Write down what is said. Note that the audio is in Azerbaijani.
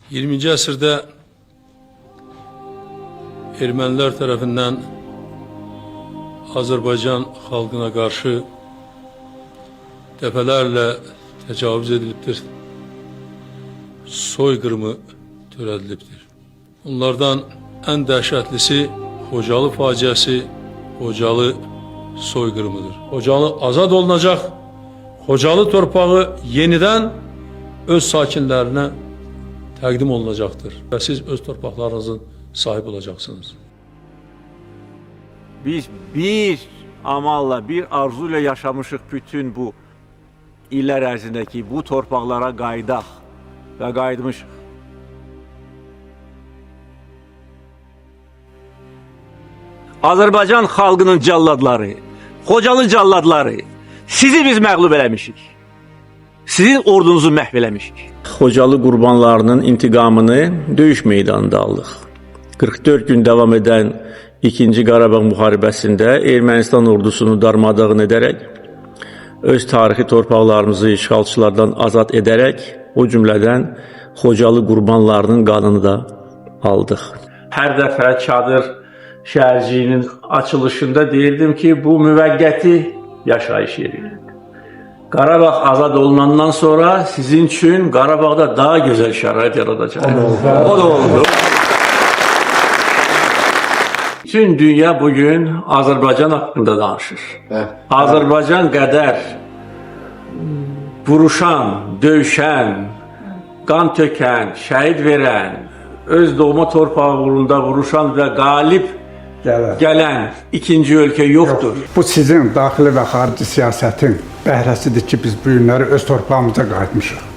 20. əsrdə ermənilər tərəfindən Azərbaycan xalqına qarşı dəfələrlə təcavüz edilibdir, soyqırımı törədilibdir. Bunlardan ən dəhşətlisi Xocalı faciəsi, Xocalı soyqırımıdır. Xocalı azad olunacaq, Xocalı torpağı yenidən öz sakinlərinə təqdim olunacaqdır və siz öz torpaqlarınızın sahib olacaqsınız. Biz bir amalla, bir arzu ilə yaşamışıq bütün bu illər ərzindəki bu torpaqlara qaydaq və qayıtmışıq. Azərbaycan xalqının calladları, Xocalı calladları, sizi biz məğlub eləmişik. Sizin ordunuzu məhv eləmişik. Xocalı qurbanlarının intiqamını döyüş meydanında aldıq. 44 gün davam edən 2-ci Qarabağ müharibəsində Ermənistan ordusunu darmadağın edərək, öz tarixi torpaqlarımızı işğalçılardan azad edərək, o cümlədən Xocalı qurbanlarının qanını da aldıq. Hər dəfə çadır şəhərciyinin açılışında deyirdim ki, bu müvəqqəti yaşayış yeridir. Qarabağ azad olunandan sonra sizin üçün Qarabağda daha gözəl şərait yaradacaq. O da oldu. Bütün dünya bugün Azərbaycan haqqında danışır. Azərbaycan qədər vuruşan, döyüşən, qan tökən, şəhid verən, öz doğma torpağı uğrunda vuruşan və qalib gələn ikinci ölkə yoxdur. Bu sizin daxili və xarici siyasətin bəhrəsidir ki, biz bu günləri öz torpağımıza qayıtmışıq.